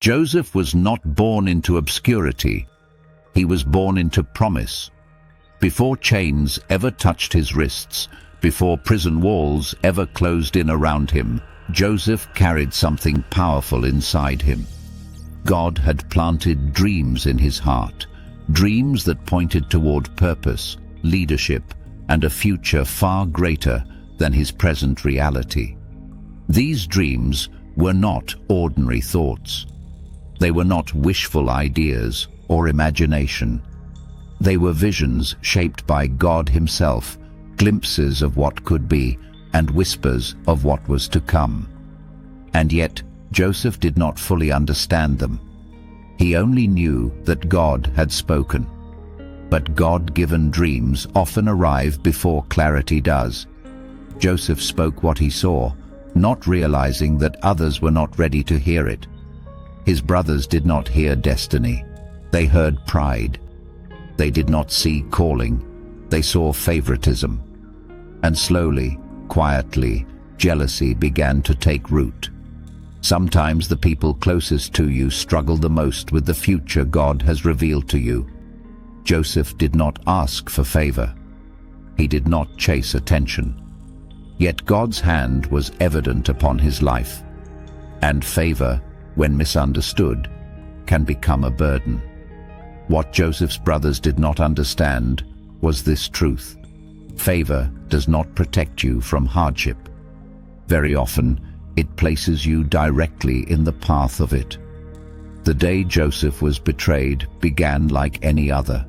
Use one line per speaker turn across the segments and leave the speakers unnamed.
Joseph was not born into obscurity. He was born into promise. Before chains ever touched his wrists, before prison walls ever closed in around him, Joseph carried something powerful inside him. God had planted dreams in his heart, dreams that pointed toward purpose, leadership, and a future far greater than his present reality. These dreams were not ordinary thoughts. They were not wishful ideas or imagination. They were visions shaped by God himself, glimpses of what could be and whispers of what was to come. And yet, Joseph did not fully understand them. He only knew that God had spoken. But God-given dreams often arrive before clarity does. Joseph spoke what he saw, not realizing that others were not ready to hear it. His brothers did not hear destiny. They heard pride. They did not see calling. They saw favoritism. And slowly, quietly, jealousy began to take root. Sometimes the people closest to you struggle the most with the future God has revealed to you. Joseph did not ask for favor. He did not chase attention. Yet God's hand was evident upon his life. And favor, when misunderstood, can become a burden. What Joseph's brothers did not understand was this truth. Favor does not protect you from hardship. Very often, it places you directly in the path of it. The day Joseph was betrayed began like any other.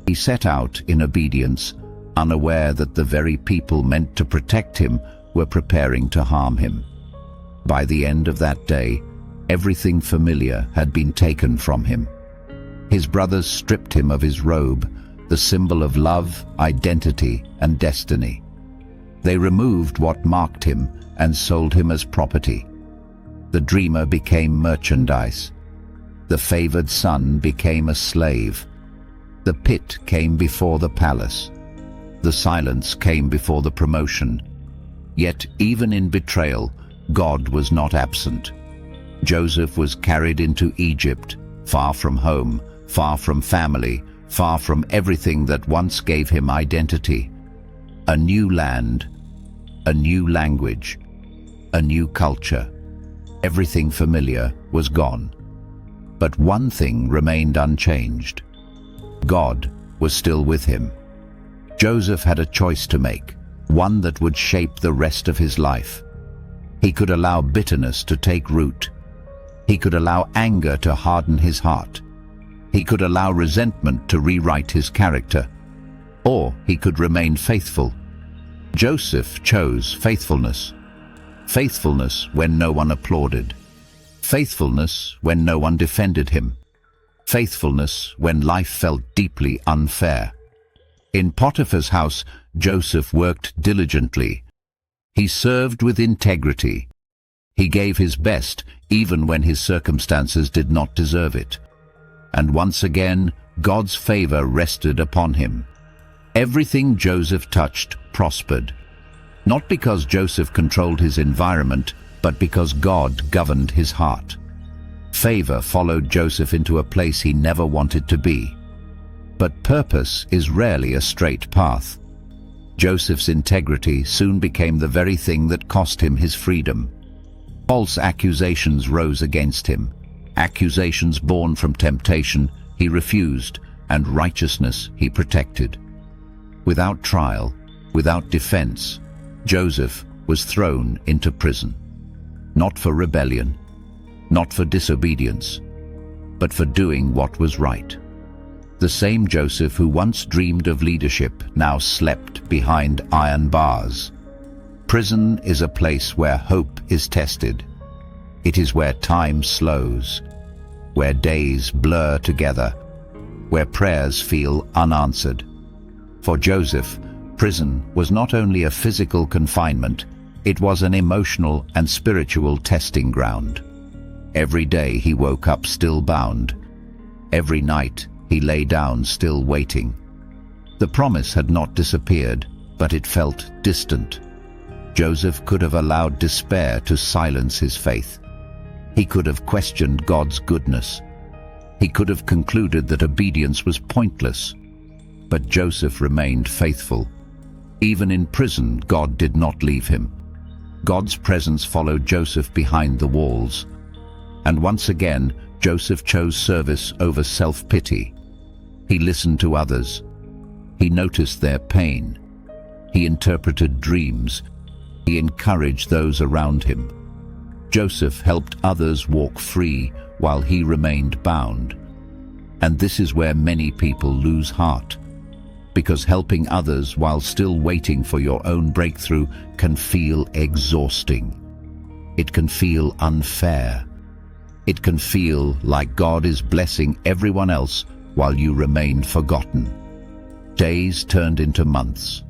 He set out in obedience, unaware that the very people meant to protect him were preparing to harm him. By the end of that day, everything familiar had been taken from him. His brothers stripped him of his robe, the symbol of love, identity, and destiny. They removed what marked him and sold him as property. The dreamer became merchandise. The favored son became a slave. The pit came before the palace. The silence came before the promotion. Yet even in betrayal, God was not absent. Joseph was carried into Egypt, far from home, far from family, far from everything that once gave him identity. A new land, a new language, a new culture. Everything familiar was gone. But one thing remained unchanged. God was still with him. Joseph had a choice to make, one that would shape the rest of his life. He could allow bitterness to take root. He could allow anger to harden his heart. He could allow resentment to rewrite his character. Or he could remain faithful. Joseph chose faithfulness. Faithfulness when no one applauded. Faithfulness when no one defended him. Faithfulness when life felt deeply unfair. In Potiphar's house, Joseph worked diligently. He served with integrity. He gave his best even when his circumstances did not deserve it. And once again, God's favor rested upon him. Everything Joseph touched prospered. Not because Joseph controlled his environment, but because God governed his heart. Favor followed Joseph into a place he never wanted to be. But purpose is rarely a straight path. Joseph's integrity soon became the very thing that cost him his freedom. False accusations rose against him. Accusations born from temptation he refused, and righteousness he protected. Without trial, without defense, Joseph was thrown into prison. Not for rebellion, not for disobedience, but for doing what was right. The same Joseph who once dreamed of leadership now slept behind iron bars. Prison is a place where hope is tested. It is where time slows, where days blur together, where prayers feel unanswered. For Joseph, prison was not only a physical confinement, it was an emotional and spiritual testing ground. Every day he woke up still bound. Every night he lay down still waiting. The promise had not disappeared, but it felt distant. Joseph could have allowed despair to silence his faith. He could have questioned God's goodness. He could have concluded that obedience was pointless. But Joseph remained faithful. Even in prison, God did not leave him. God's presence followed Joseph behind the walls. And once again, Joseph chose service over self-pity. He listened to others. He noticed their pain. He interpreted dreams. He encouraged those around him. Joseph helped others walk free while he remained bound. And this is where many people lose heart. Because helping others while still waiting for your own breakthrough can feel exhausting. It can feel unfair. It can feel like God is blessing everyone else while you remain forgotten. Days turned into months.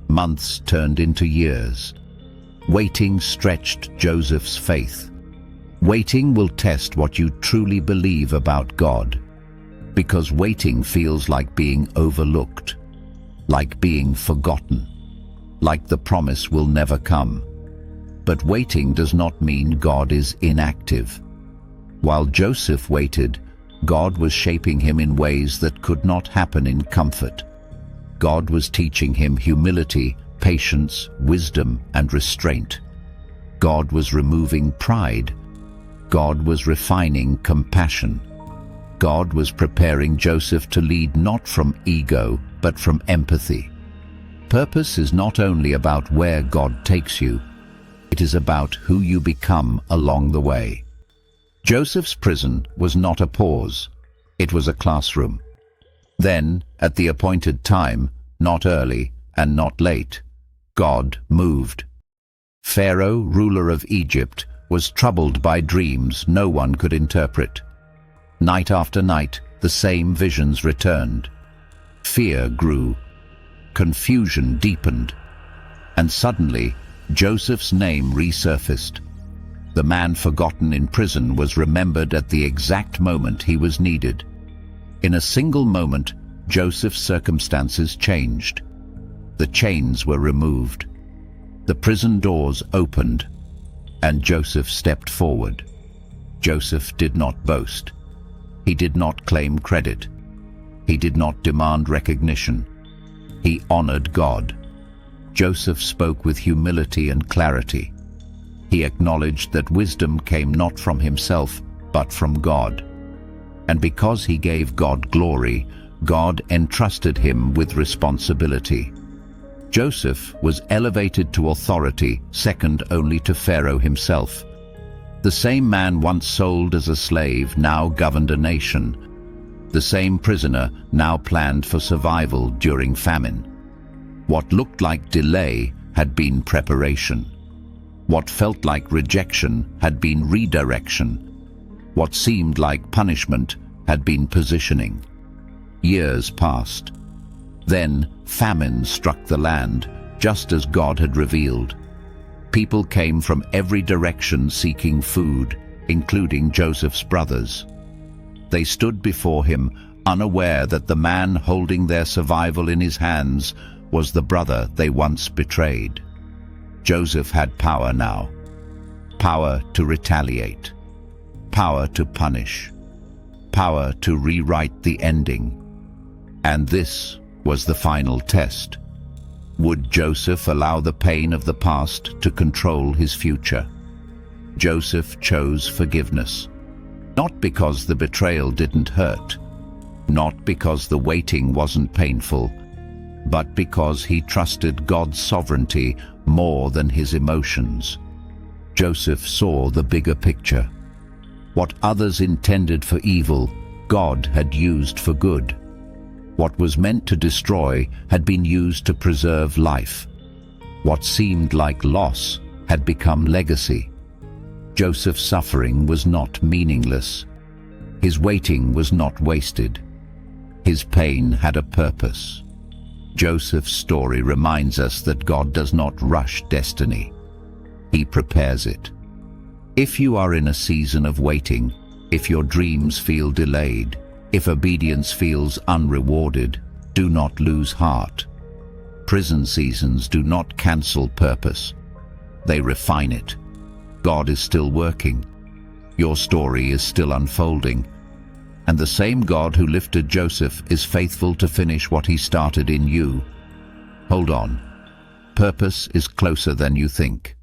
Months turned into years. Waiting stretched Joseph's faith. Waiting will test what you truly believe about God. Because waiting feels like being overlooked, like being forgotten, like the promise will never come. But waiting does not mean God is inactive. While Joseph waited, God was shaping him in ways that could not happen in comfort. God was teaching him humility, patience, wisdom, and restraint. God was removing pride. God was refining compassion. God was preparing Joseph to lead not from ego, but from empathy. Purpose is not only about where God takes you, it is about who you become along the way. Joseph's prison was not a pause, it was a classroom. Then, at the appointed time, not early and not late, God moved. Pharaoh, ruler of Egypt, was troubled by dreams no one could interpret. Night after night, the same visions returned. Fear grew. Confusion deepened. And suddenly, Joseph's name resurfaced. The man forgotten in prison was remembered at the exact moment he was needed. In a single moment, Joseph's circumstances changed. The chains were removed. The prison doors opened, and Joseph stepped forward. Joseph did not boast. He did not claim credit. He did not demand recognition. He honored God. Joseph spoke with humility and clarity. He acknowledged that wisdom came not from himself, but from God. And because he gave God glory, God entrusted him with responsibility. Joseph was elevated to authority, second only to Pharaoh himself. The same man once sold as a slave now governed a nation. The same prisoner now planned for survival during famine. What looked like delay had been preparation. What felt like rejection had been redirection. What seemed like punishment had been positioning. Years passed. Then famine struck the land, just as God had revealed. People came from every direction seeking food, including Joseph's brothers. They stood before him, unaware that the man holding their survival in his hands was the brother they once betrayed. Joseph had power now. Power to retaliate. Power to punish. Power to rewrite the ending. And this was the final test. Would Joseph allow the pain of the past to control his future? Joseph chose forgiveness. Not because the betrayal didn't hurt, not because the waiting wasn't painful, but because he trusted God's sovereignty more than his emotions. Joseph saw the bigger picture. What others intended for evil, God had used for good. What was meant to destroy had been used to preserve life. What seemed like loss had become legacy. Joseph's suffering was not meaningless. His waiting was not wasted. His pain had a purpose. Joseph's story reminds us that God does not rush destiny. He prepares it. If you are in a season of waiting, if your dreams feel delayed, if obedience feels unrewarded, do not lose heart. Prison seasons do not cancel purpose. They refine it. God is still working. Your story is still unfolding, and the same God who lifted Joseph is faithful to finish what he started in you. Hold on. Purpose is closer than you think.